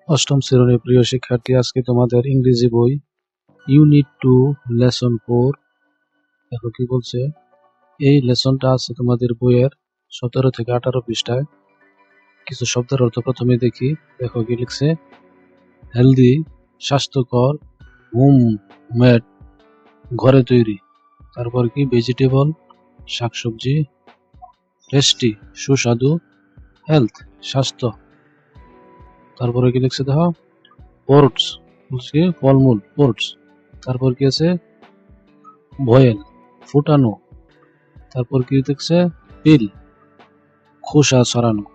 অষ্টম শ্রেণীর প্রিয় শিক্ষার্থী, আজকে তোমাদের ইংরেজি বই ইউনিট 2 লেসন 4। দেখো কি বলছে। এই লেসনটা আছে তোমাদের বইয়ের 17 থেকে 18 পৃষ্ঠায়। কিছু শব্দের অর্থ প্রথমে দেখি। দেখো কি লিখছে। হেলদি স্বাস্থ্যকর, হোম মেড ঘরে তৈরি। তারপর কি ভেজিটেবল শাকসবজি, টেস্টি সুস্বাদু, হেলথ স্বাস্থ্য। তারপরে কি লিখছে দেখো ফ্রুটস ফলমূল ফ্রুটস। তারপর কি আছে বয়েল ফুটানো। তারপর কি দেখছে পিল খোসা ছড়ানো।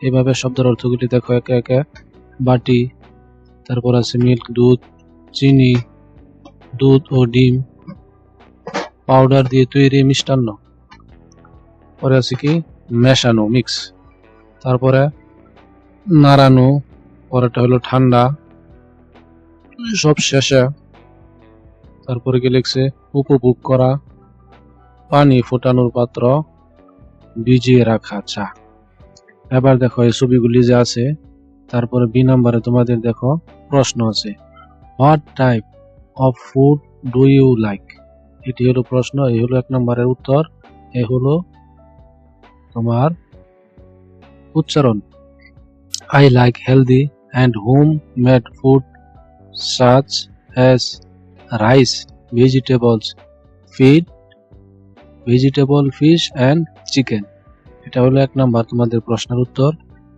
এইভাবে শব্দের অর্থগুলি দেখো একে একে। বাটি, তারপর আছে মিল্ক দুধ, চিনি, দুধ ও ডিম, পাউডার দিয়ে তৈরি মিষ্টান্ন। পরে আছে কি মেশানো মিক্স। তারপরে নাড়ানো, পরেরটা হলো ঠান্ডা, সব শেষে। তারপরে কি লিখছে উপভোগ করা, পানি ফোটানোর পাত্র, ভিজিয়ে রাখা চা। এবার দেখো এই ছবিগুলি যে আছে। তারপরে বি নাম্বারে তোমাদের দেখো প্রশ্ন আছে, what type of food do you like. এটি হলো প্রশ্ন, এই হলো 1 নম্বরের উত্তর, এই হলো তোমার উচ্চারণ। I like healthy and home-made food such as rice, vegetables, fish and chicken. এটা হলো 1 নাম্বার তোমাদের প্রশ্নের উত্তর।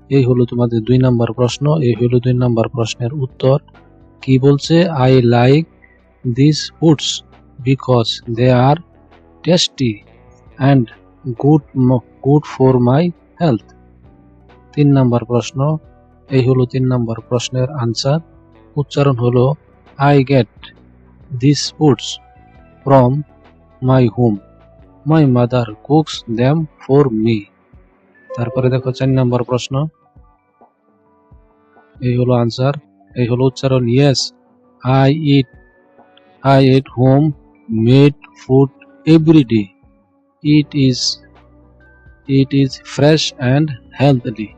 এই হলো তোমাদের 2 নাম্বার প্রশ্ন, এই হলো 2 নাম্বার প্রশ্নের উত্তর। কি বলছে? I like these foods because they are tasty and good for my health. 3 number প্রশ্ন, এই হলো 3 নাম্বার প্রশ্নের আনসার। উচ্চারণ হলো I get these foods from my home. My mother cooks them for me. তারপরে দেখো 4 নাম্বার প্রশ্ন, এই হলো আনসার, এই হলো উচ্চারণ Yes, I eat home made food every day. It is fresh and healthy.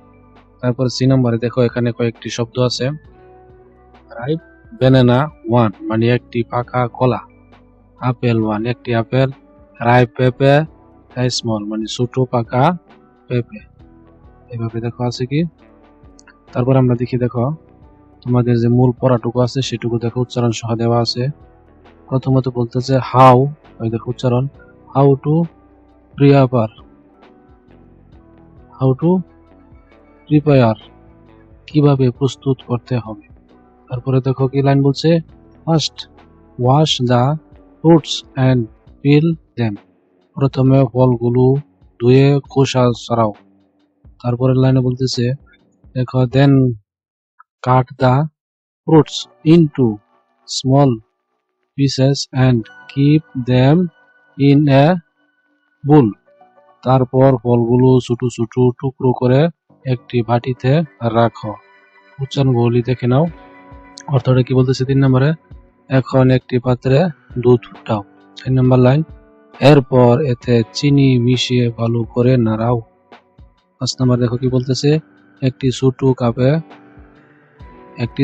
তারপর সি নম্বরে দেখো এখানে কয়েকটি শব্দ আছে। রাইপ ব্যানানা 1 মানে একটি পাকা কলা। আপেল 1 একটি আপেল। রাইপ পেঁপে স্মল মানে ছোট পাকা পেঁপে। এভাবে দেখো আছে কি। তারপর আমরা দেখি, দেখো তোমাদের যে মূল পড়াটুকু আছে সেটুকু দেখো উচ্চারণ সহ দেওয়া আছে। প্রথমত বলতেছে হাউ, ওই দেখো উচ্চারণ হাউ টু প্রিপেয়ার কিভাবে প্রস্তুত করতে হবে। তারপরে দেখো কি লাইন বলছে, first wash the fruits and peel them, প্রথমে ফলগুলো ধুয়ে খোসা ছাড়াও। তারপরের লাইনে বলতেছে দেখো then cut the fruits into small pieces and keep them in a bowl, তারপর ফলগুলো ছোট ছোট টুকরো করে একটি বাটিতে রাখো। উচ্চারণগুলি দেখে নাও। অর্থটা কি বলতেছে 3 নম্বরে, এখন একটি পাত্রে দুধ ফুটাও। 4 নম্বর লাইন, এরপর এতে চিনি মিশিয়ে ভালো করে নাড়াও। 5 নম্বর দেখো কি বলতেছে, একটি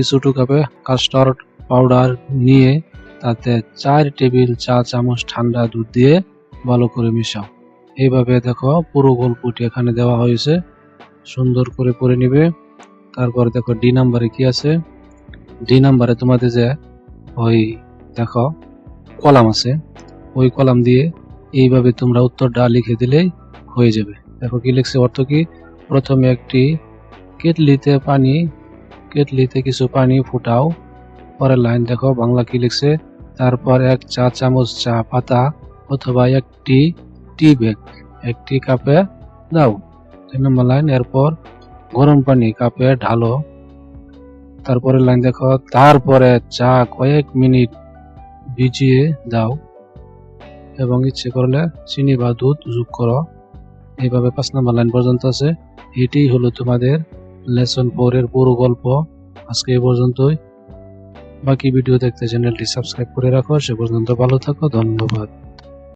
ছোট কাপে কাস্টার্ড পাউডার নিয়ে তাতে 4 টেবিল চা চামচ ঠান্ডা দুধ দিয়ে ভালো করে মিশাও। এইভাবে দেখো পুরো গল্পটি এখানে দেওয়া হয়েছে, সুন্দর করে পড়ে নিবে। তারপর দেখো ডি নাম্বারে কি আছে। ডি নাম্বারে তোমাদের যে ওই দেখো কলাম আছে, ওই কলাম দিয়ে এইভাবে তোমরা উত্তরটা লিখে দিলেই হয়ে যাবে। দেখো কি লিখছে, অর্থ কি, প্রথমে একটি কেটলিতে কিছু পানি ফুটাও। পরের লাইন দেখো বাংলা কি লিখছে, তারপর 1 চা চামচ চা পাতা অথবা একটি টি ব্যাগ একটি কাপে দাও। 3 নম্বর লাইন, এরপর গরম পানি কাপে ঢালো। তারপরে লাইন দেখো, তারপরে চা কয়েক মিনিট ভিজিয়ে দাও এবং ইচ্ছে করলে চিনি বা দুধ যোগ করো। এইভাবে 5 নম্বর লাইন পর্যন্ত আছে। এটাই হলো তোমাদের লেসন 4 এর পুরো গল্প। আজকে এই পর্যন্তই। বাকি ভিডিও দেখতে চ্যানেলটি সাবস্ক্রাইব করে রাখো। সে পর্যন্ত ভালো থাকো, ধন্যবাদ।